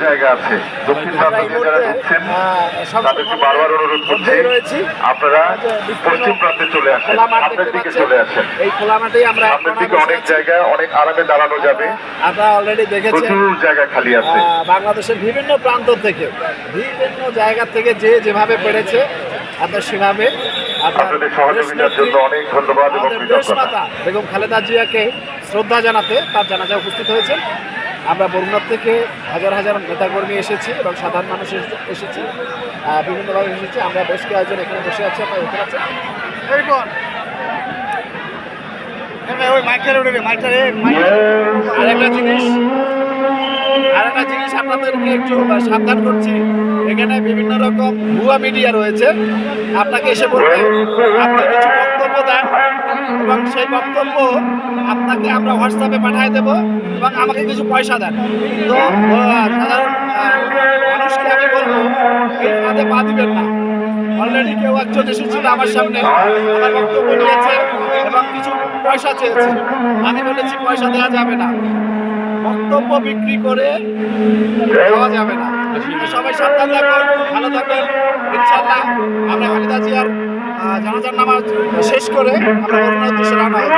জায়গা আছে, দক্ষিণ প্রান্ত দিয়ে যারা ঢুকছেন তাদেরকে বারবার অনুরোধ করছি আপনারা পশ্চিম প্রান্তে চলে আসেন, সামনের দিকে চলে আসেন। এই খোলা মাঠেই আমরা সামনের দিকে অনেক জায়গা অনেক আরামে দাঁড়ানো যাবে, আপনারা অলরেডি দেখেছেন প্রচুর জায়গা খালি আছে। বাংলাদেশের বিভিন্ন প্রান্ত থেকে বিভিন্ন জায়গা থেকে যে যেভাবে পেরেছে আপনার সেভাবে আপনাদের সহযোগিতার জন্য অনেক ধন্যবাদ এবং কৃতজ্ঞতা। বেগম খালেদা জিয়াকে শ্রদ্ধা জানাতে তার জানাজায় উপস্থিত হয়েছেন। আমরা বরুণার থেকে হাজার হাজার নেতাকর্মী এসেছি এবং সাধারণ মানুষ এসেছি, বিভিন্নভাবে এসেছি। আমরা বেশ কয়েকজন এখানে বসে আছি, আপনারা দেখতে পাচ্ছেন। আরেকটা জিনিস আপনাদেরকে একটু সাবধান করছি, এখানে বিভিন্ন রকম ভুয়া মিডিয়া রয়েছে। আপনাকে এসে বলবে আপনি কিছু বক্তব্য দেন এবং সেই বক্তব্য আপনাকে আমরা হোয়াটসঅ্যাপে পাঠিয়ে দেবো এবং আমাকে কিছু পয়সা দেন। তো সাধারণ মানুষকে আমি বলবো এই ফাঁদে পা দিবেন না। অলরেডি কেউ একজন এসেছিল আমার সামনে, আমার বক্তব্য নিয়েছে এবং কিছু পয়সা চেয়েছে। আমি বলেছি পয়সা দেওয়া যাবে না, বক্তব্য বিক্রি করে দেওয়া যাবে না। সবাই সাবধান থাকুন, ভালো থাকুন। ইনশাআল্লাহ আমরা খালেদা জিয়ার জানাজার নামাজ শেষ করে আমরা বরুণার উদ্দেশ্যে রওনা হব।